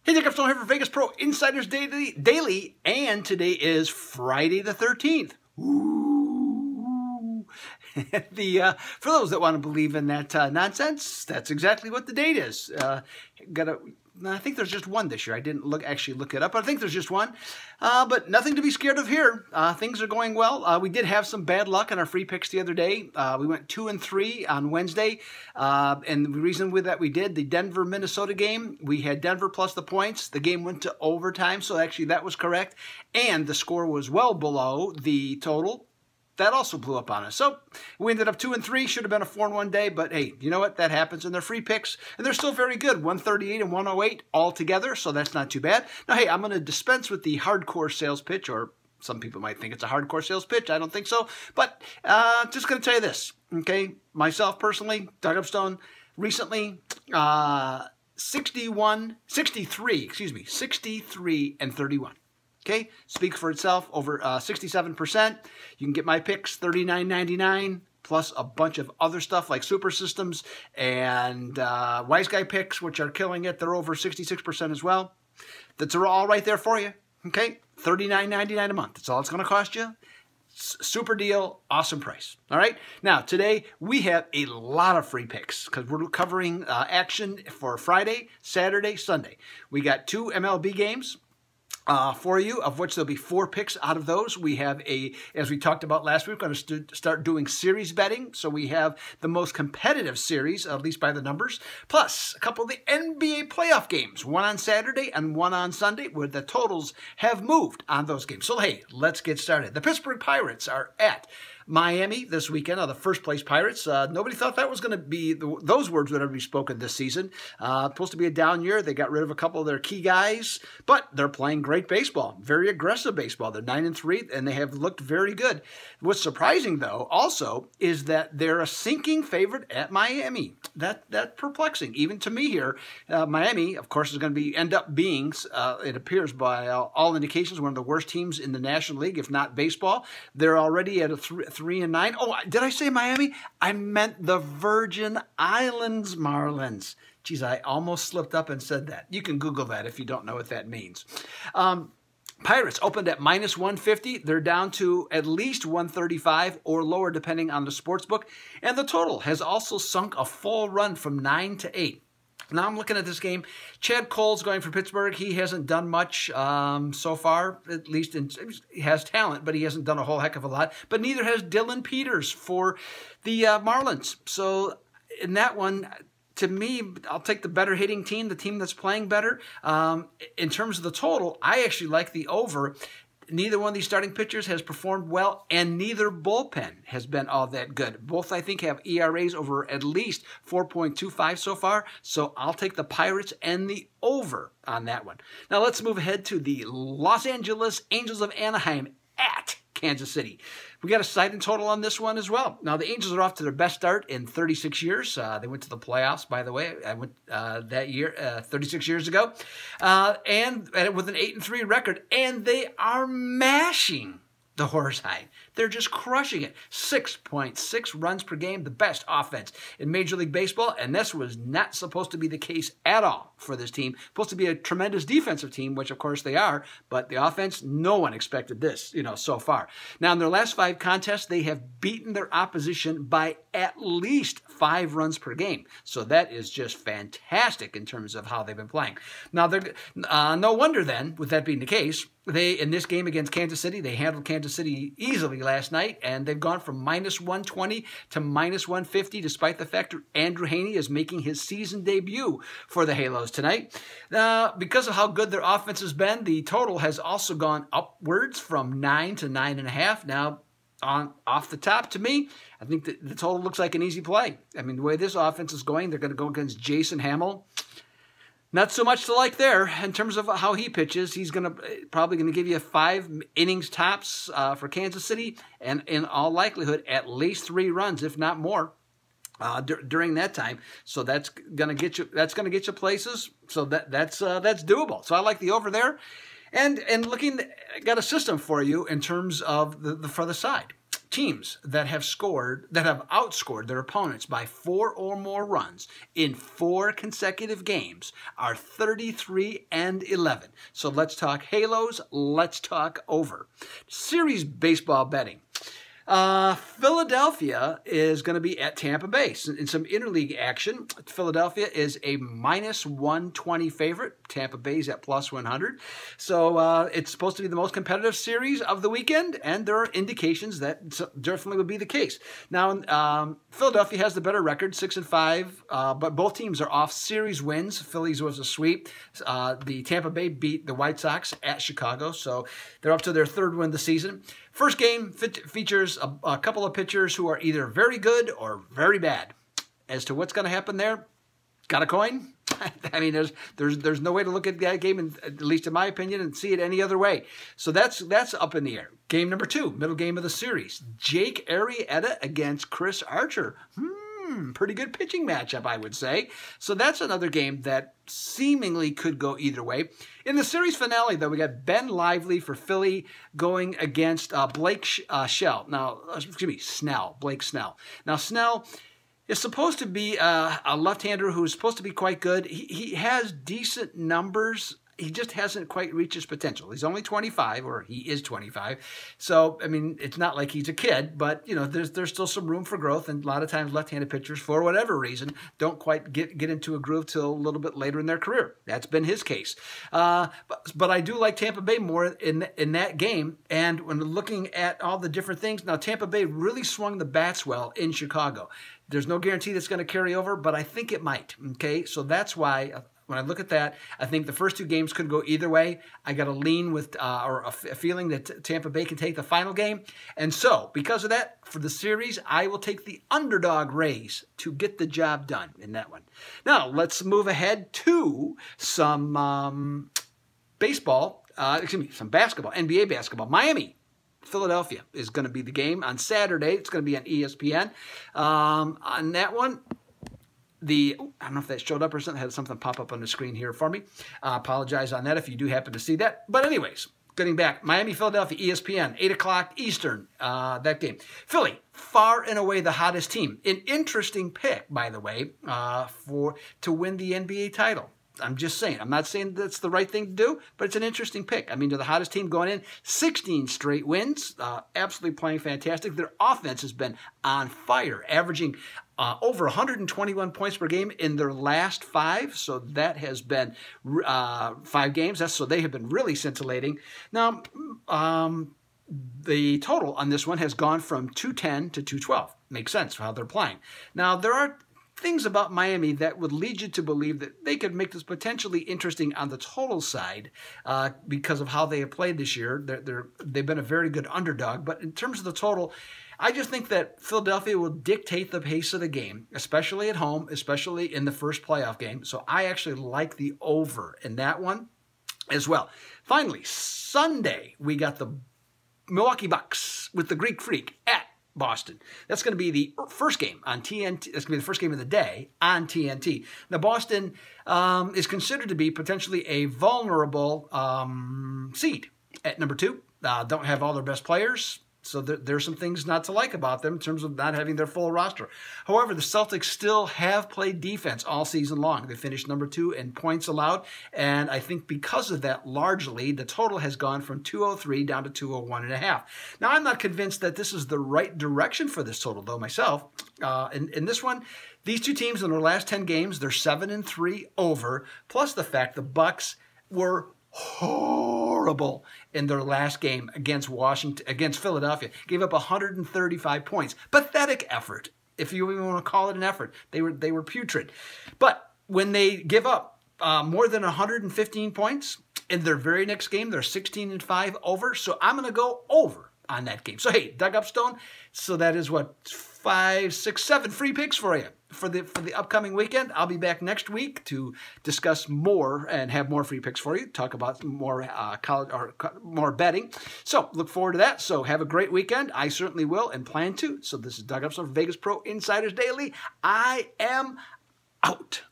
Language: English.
Hey, Dick Upstone here for Vegas Pro Insiders Daily, and today is Friday the 13th. Ooh. For those that want to believe in that nonsense, that's exactly what the date is. I think there's just one this year. I didn't actually look it up, but I think there's just one. But nothing to be scared of here. Things are going well. We did have some bad luck in our free picks the other day. We went 2-3 on Wednesday. And the reason with that we did the Denver-Minnesota game, we had Denver plus the points. The game went to overtime, so actually that was correct. And the score was well below the total. That also blew up on us. So we ended up 2-3. Should have been a 4-1 day, but hey, you know what? That happens. And they're free picks, and they're still very good. 138 and 108 all together, so that's not too bad. Now, hey, I'm going to dispense with the hardcore sales pitch, or some people might think it's a hardcore sales pitch. I don't think so. But just going to tell you this, okay? Myself personally, Doug Upstone, recently 63 and 31. Okay, speak for itself, over 67%. You can get my picks, $39.99, plus a bunch of other stuff like Super Systems and Wise Guy picks, which are killing it. They're over 66% as well. That's all right there for you. Okay, $39.99 a month. That's all it's going to cost you. Super deal, awesome price. All right, now today we have a lot of free picks because we're covering action for Friday, Saturday, Sunday. We got 2 MLB games for you, of which there'll be 4 picks out of those. We have as we talked about last week, we're going to start doing series betting. So we have the most competitive series, at least by the numbers, plus a couple of the NBA playoff games, one on Saturday and one on Sunday, where the totals have moved on those games. So hey, let's get started. The Pittsburgh Pirates are at Miami this weekend, the first place Pirates. Nobody thought that was going to be, those words would ever be spoken this season. Supposed to be a down year. They got rid of a couple of their key guys, but they're playing great baseball, very aggressive baseball. They're 9-3, and they have looked very good. What's surprising, though, also, is that they're a sinking favorite at Miami. That's perplexing, even to me here. Miami, of course, is going to end up being, it appears by all indications, one of the worst teams in the National League, if not baseball. They're already at a 3-9. Oh, did I say Miami? I meant the Virgin Islands Marlins. Geez, I almost slipped up and said that. You can Google that if you don't know what that means. Pirates opened at -150. They're down to at least 135 or lower, depending on the sports book. And the total has also sunk a full run from 9 to 8. Now I'm looking at this game. Chad Cole's going for Pittsburgh. He hasn't done much so far, at least he has talent, but he hasn't done a whole heck of a lot. But neither has Dylan Peters for the Marlins. So in that one, to me, I'll take the better hitting team, the team that's playing better. In terms of the total, I actually like the over. Neither one of these starting pitchers has performed well, and neither bullpen has been all that good. Both, I think, have ERAs over at least 4.25 so far, so I'll take the Pirates and the over on that one. Now let's move ahead to the Los Angeles Angels of Anaheim at Kansas City. We got a side and total on this one as well. Now, the Angels are off to their best start in 36 years. They went to the playoffs, by the way. I went that year, 36 years ago, and with an 8-3 record, and they are mashing the Horsehide. They're just crushing it. 6.6 runs per game, the best offense in Major League Baseball, and this was not supposed to be the case at all for this team. Supposed to be a tremendous defensive team, which of course they are, but the offense, no one expected this, so far. Now, in their last 5 contests, they have beaten their opposition by at least 5 runs per game. So that is just fantastic in terms of how they've been playing. Now, no wonder then, with that being the case, in this game against Kansas City, they handled Kansas City easily last night, and they've gone from -120 to -150, despite the fact that Andrew Heaney is making his season debut for the Halos tonight. Because of how good their offense has been, the total has also gone upwards from 9 to 9.5. Now, off the top, to me, I think the total looks like an easy play. I mean, the way this offense is going, they're going to go against Jason Hamill. Not so much to like there in terms of how he pitches. He's probably going to give you 5 innings tops for Kansas City, and in all likelihood, at least 3 runs, if not more, during that time. So that's going to get you. That's going to get you places. So that's doable. So I like the over there, and got a system for you in terms of the further side. teams that have outscored their opponents by 4 or more runs in 4 consecutive games are 33-11. So let's talk halos. Let's talk over. Series baseball betting. Philadelphia is going to be at Tampa Bay in some interleague action. Philadelphia is a -120 favorite. Tampa Bay's at +100. So it's supposed to be the most competitive series of the weekend, and there are indications that definitely would be the case. Now, Philadelphia has the better record, 6-5, but both teams are off series wins. Phillies was a sweep. The Tampa Bay beat the White Sox at Chicago, so they're up to their 3rd win of the season. First game features a couple of pitchers who are either very good or very bad. As to what's going to happen there, got a coin? I mean, there's no way to look at that game, at least in my opinion, and see it any other way. So that's up in the air. Game number 2, middle game of the series. Jake Arrieta against Chris Archer. Pretty good pitching matchup, I would say. So that's another game that seemingly could go either way. In the series finale, though, we got Ben Lively for Philly going against Blake Snell. Now, Blake Snell. Now, Snell is supposed to be a left-hander who is supposed to be quite good. He has decent numbers. He just hasn't quite reached his potential. He's only 25, or he is 25. So, I mean, it's not like he's a kid, but, you know, there's still some room for growth. And a lot of times left-handed pitchers, for whatever reason, don't quite get into a groove till a little bit later in their career. That's been his case. But I do like Tampa Bay more in that game. And when looking at all the different things, now Tampa Bay really swung the bats well in Chicago. There's no guarantee that's going to carry over, but I think it might. Okay, so that's why when I look at that, I think the first 2 games could go either way. I got a lean with, or a feeling that Tampa Bay can take the final game. And so, because of that, for the series, I will take the underdog Rays to get the job done in that one. Now, let's move ahead to some basketball, NBA basketball. Miami. Philadelphia is going to be the game on Saturday. It's going to be on ESPN. On that one, I don't know if that showed up or something. Had something pop up on the screen here for me. Apologize on that if you do happen to see that. But anyways, getting back, Miami, Philadelphia, ESPN, 8 o'clock Eastern, that game. Philly, far and away the hottest team. An interesting pick, by the way, to win the NBA title. I'm just saying. I'm not saying that's the right thing to do, but it's an interesting pick. I mean, they're the hottest team going in. 16 straight wins. Absolutely playing fantastic. Their offense has been on fire, averaging over 121 points per game in their last 5. So that has been 5 games. So they have been really scintillating. Now, the total on this one has gone from 210 to 212. Makes sense for how they're playing. Now, there are things about Miami that would lead you to believe that they could make this potentially interesting on the total side because of how they have played this year. They've been a very good underdog. But in terms of the total, I just think that Philadelphia will dictate the pace of the game, especially at home, especially in the first playoff game. So I actually like the over in that one as well. Finally, Sunday, we got the Milwaukee Bucks with the Greek Freak at Boston. That's going to be the first game on TNT. That's going to be the first game of the day on TNT. Now, Boston is considered to be potentially a vulnerable seed at number 2. Don't have all their best players. So there's some things not to like about them in terms of not having their full roster. However, the Celtics still have played defense all season long. They finished number 2 in points allowed, and I think because of that, largely, the total has gone from 203 down to 201.5. Now, I'm not convinced that this is the right direction for this total, though, myself. In this one, these 2 teams in their last 10 games, they're 7-3 over, plus the fact the Bucks were horrible in their last game against Philadelphia. Gave up 135 points. Pathetic effort, if you even want to call it an effort. They were putrid. But when they give up more than 115 points in their very next game, they're 16-5 over. So I'm going to go over on that game. So hey, Doug Upstone. So that is what, 5, 6, 7 free picks for you for the upcoming weekend. I'll be back next week to discuss more and have more free picks for you. Talk about more college or more betting. So look forward to that. So have a great weekend. I certainly will and plan to. So this is Doug Upstone for Vegas Pro Insiders Daily. I am out.